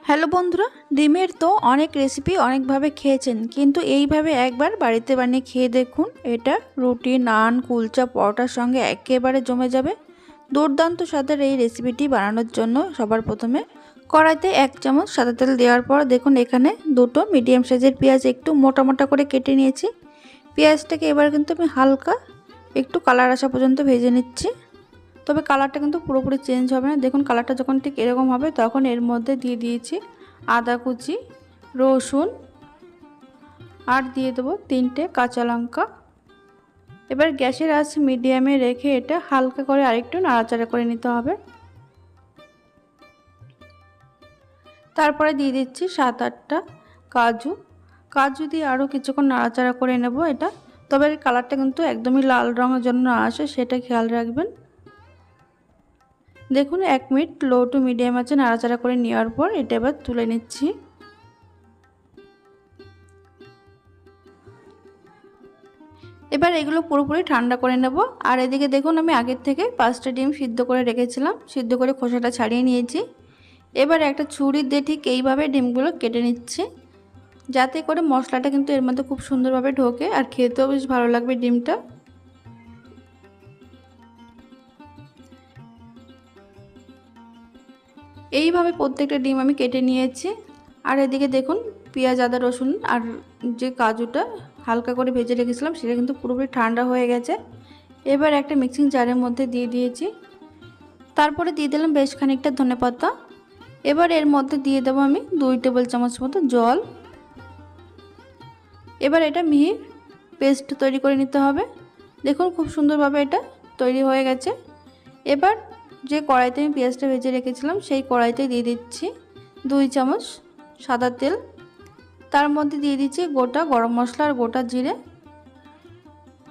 Hello বন্ধুরা, ডিমের তো অনেক রেসিপি অনেকভাবে খেয়েছেন, কিন্তু এইভাবে একবার বাড়িতে বানিয়ে খেয়ে দেখুন। এটা রুটি, নান, কুলচা, পরোটার সঙ্গে একেবারে জমে যাবে। দুর্দান্ত স্বাদের এই রেসিপিটি বানানোর জন্য সবার প্রথমে কড়াইতে 1 চামচ সাদা তেল দেওয়ার পর দেখুন এখানে দুটো মিডিয়াম সাইজের পেঁয়াজ একটু মোটা মোটা করে কেটে নিয়েছি। পেঁয়াজটাকে এবার কিন্তু আমি হালকা একটু কালার আসা পর্যন্ত ভেজে নিচ্ছি। তবে কালারটা কিন্তু পুরোপুরি চেঞ্জ হবে না। দেখুন কালারটা যখন ঠিক এরকম হবে তখন এর মধ্যে দিয়ে দিয়েছি আদা কুচি, রসুন আর দিয়ে দেবো 3টে কাঁচা লঙ্কা। এবার গ্যাসের আঁচ মিডিয়ামে রেখে এটা হালকা করে আরেকটু নাড়াচাড়া করে নিতে হবে। তারপরে দিয়ে দিচ্ছি 7-8টা কাজু দিয়ে আরও কিছুক্ষণ নাড়াচাড়া করে নেব এটা। তবে এর কালারটা কিন্তু একদমই লাল রঙের জন্য না আসে, সেটা খেয়াল রাখবেন। দেখুন 1 মিনিট লো টু মিডিয়াম আঁচে নাড়াচাড়া করে নেওয়ার পর এটা এবার তুলে নিচ্ছি। এবার এগুলো পুরোপুরি ঠান্ডা করে নেব। আর এদিকে দেখুন আমি আগের থেকে 5টা ডিম সিদ্ধ করে রেখেছিলাম, সিদ্ধ করে খোসাটা ছাড়িয়ে নিয়েছি। এবার একটা ছুরি দিয়ে ঠিক এইভাবে ডিমগুলো কেটে নিচ্ছি, যাতে করে মশলাটা কিন্তু এর মধ্যে খুব সুন্দরভাবে ঢোকে আর খেতেও বেশ ভালো লাগবে ডিমটা। এইভাবে প্রত্যেকটা ডিম আমি কেটে নিয়েছি। আর এদিকে দেখুন পেঁয়াজ, আদা, রসুন আর যে কাজুটা হালকা করে ভেজে রেখেছিলাম সেটা কিন্তু পুরোপুরি ঠান্ডা হয়ে গেছে। এবার একটা মিক্সিং জারের মধ্যে দিয়ে দিয়েছি। তারপরে দিয়ে দিলাম বেশ খানিকটা ধনেপাতা। এবার এর মধ্যে দিয়ে দেবো আমি 2 টেবিল চামচ মতো জল। এবার এটা মিহি পেস্ট তৈরি করে নিতে হবে। দেখুন খুব সুন্দরভাবে এটা তৈরি হয়ে গেছে। এবার যে কড়াইতে আমি পেঁয়াজটা ভেজে রেখেছিলাম সেই কড়াইতে দিয়ে দিচ্ছি 2 চামচ সাদা তেল। তার মধ্যে দিয়ে দিচ্ছি গোটা গরম মশলা আর গোটা জিরে।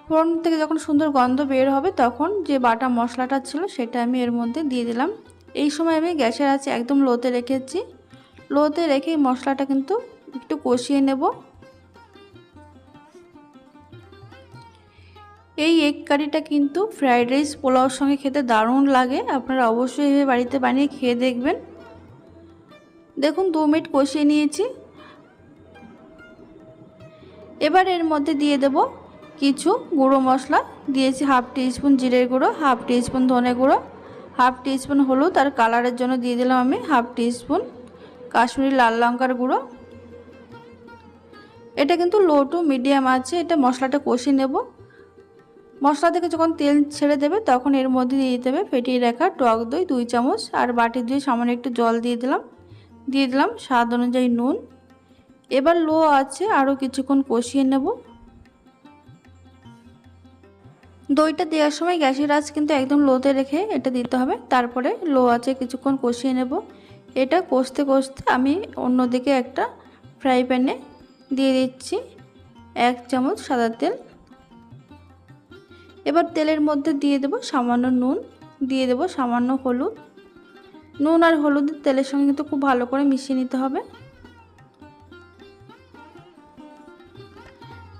ফোড়ন থেকে যখন সুন্দর গন্ধ বের হবে তখন যে বাটা মশলাটা ছিল সেটা আমি এর মধ্যে দিয়ে দিলাম। এই সময় আমি গ্যাসের আঁচ একদম লোতে রেখেছি। লোতে রেখে মশলাটা কিন্তু একটু কষিয়ে নেব। এই এগ কারিটা কিন্তু ফ্রাইড রাইস, পোলাওর সঙ্গে খেতে দারুণ লাগে। আপনারা অবশ্যই এভাবে বাড়িতে বানিয়ে খেয়ে দেখবেন। দেখুন 2 মিনিট কষিয়ে নিয়েছি। এবার এর মধ্যে দিয়ে দেব কিছু গুঁড়ো মশলা। দিয়েছি 1/2 টিস্পুন জিরের গুঁড়ো, 1/2 টিস্পুন ধনে গুঁড়ো, 1/2 টিস্পুন হলুদ আর কালারের জন্য দিয়ে দিলাম আমি 1/2 টিস্পুন কাশ্মীরি লাল লঙ্কার গুঁড়ো। এটা কিন্তু লো টু মিডিয়াম আছে এটা মশলাটা কষিয়ে নেব। মশলা থেকে যখন তেল ছেড়ে দেবে তখন এর মধ্যে দিয়ে দিতে হবে ফেটিয়ে রাখা টক দই 2 চামচ আর বাটি দিয়ে সামান্য একটু জল দিয়ে দিলাম স্বাদ অনুযায়ী নুন। এবার লো আছে আরও কিছুক্ষণ কষিয়ে নেব। দইটা দেওয়ার সময় গ্যাসের আঁচ কিন্তু একদম লোতে রেখে এটা দিতে হবে। তারপরে লো আছে কিছুক্ষণ কষিয়ে নেব। এটা কষতে কষতে আমি অন্যদিকে একটা ফ্রাই প্যানে দিয়ে দিচ্ছি 1 চামচ সাদা তেল। এবার তেলের মধ্যে দিয়ে দেব সামান্য নুন, দিয়ে দেব সামান্য হলুদ। নুন আর হলুদ তেলের সঙ্গে কিন্তু খুব ভালো করে মিশিয়ে নিতে হবে।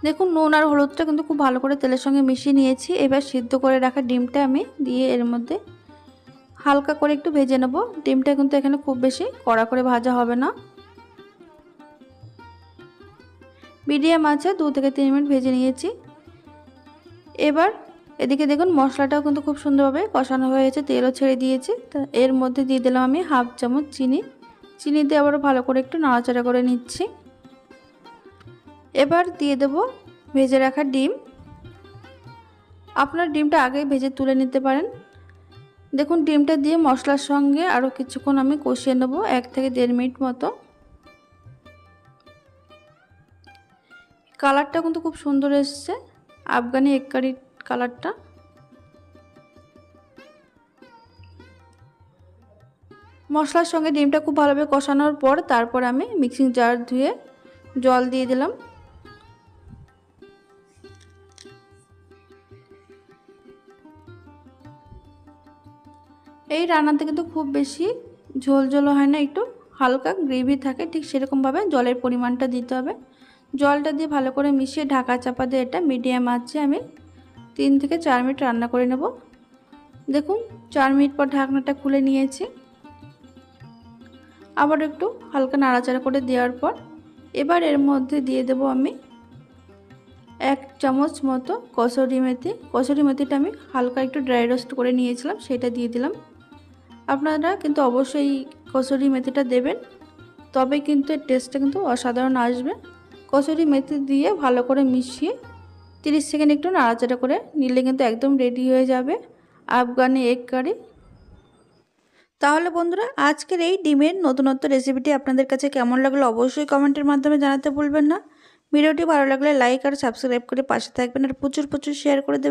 দেখুন নুন আর হলুদটা কিন্তু খুব ভালো করে তেলের সঙ্গে মিশিয়ে নিয়েছি। এবার সিদ্ধ করে রাখা ডিমটা আমি দিয়ে এর মধ্যে হালকা করে একটু ভেজে নেব। ডিমটা কিন্তু এখানে খুব বেশি কড়া করে ভাজা হবে না, মিডিয়াম আছে 2 থেকে 3 মিনিট ভেজে নিয়েছি। এবার এদিকে দেখুন মশলাটাও কিন্তু খুব সুন্দরভাবে কষানো হয়ে গেছে, তেলও ছেড়ে দিয়েছে। তা এর মধ্যে দিয়ে দিলাম আমি 1/2 চামচ চিনি দিয়ে আবারও ভালো করে একটু নাড়াচাড়া করে নিচ্ছি। এবার দিয়ে দেব ভেজে রাখা ডিম। আপনার ডিমটা আগেই ভেজে তুলে নিতে পারেন। দেখুন ডিমটা দিয়ে মশলার সঙ্গে আরও কিছুক্ষণ আমি কষিয়ে নেব, 1 থেকে 1.5 মিনিট মতো। কালারটা কিন্তু খুব সুন্দর এসছে, আফগানি এগ কারি কালারটা। মশলার সঙ্গে ডিমটা খুব ভালোভাবে কষানোর পর তারপর আমি মিক্সিং জার ধুয়ে জল দিয়ে দিলাম। এই রান্নাতে কিন্তু খুব বেশি ঝোল হয় না, একটু হালকা গ্রেভি থাকে, ঠিক সেরকমভাবে জলের পরিমাণটা দিতে হবে। জলটা দিয়ে ভালো করে মিশিয়ে ঢাকা চাপা দিয়ে এটা মিডিয়াম আঁচে আমি 3 থেকে 4 মিনিট রান্না করে নেব। দেখুন 4 মিনিট পর ঢাকনাটা খুলে নিয়েছি। আবার একটু হালকা নাড়াচাড়া করে দেওয়ার পর এবার এর মধ্যে দিয়ে দেব আমি 1 চামচ মতো কসুরি মেথি। কসুরি মেথিটা আমি হালকা একটু ড্রাই রোস্ট করে নিয়েছিলাম, সেটা দিয়ে দিলাম। আপনারা কিন্তু অবশ্যই কসুরি মেথিটা দেবেন, তবে কিন্তু এর টেস্টটা কিন্তু অসাধারণ আসবে। কসুরি মেথি দিয়ে ভালো করে মিশিয়ে 30 সেকেন্ড একটু নাড়াচাড়া করে নিলে কিন্তু একদম রেডি হয়ে যাবে আফগানি এগ কারি। তাহলে বন্ধুরা, আজকের এই ডিমের নতুনত্ব রেসিপিটি আপনাদের কাছে কেমন লাগলো অবশ্যই কমেন্টের মাধ্যমে জানাতে ভুলবেন না। ভিডিওটি ভালো লাগলে লাইক আর সাবস্ক্রাইব করে পাশে থাকবেন আর প্রচুর শেয়ার করে দেবেন।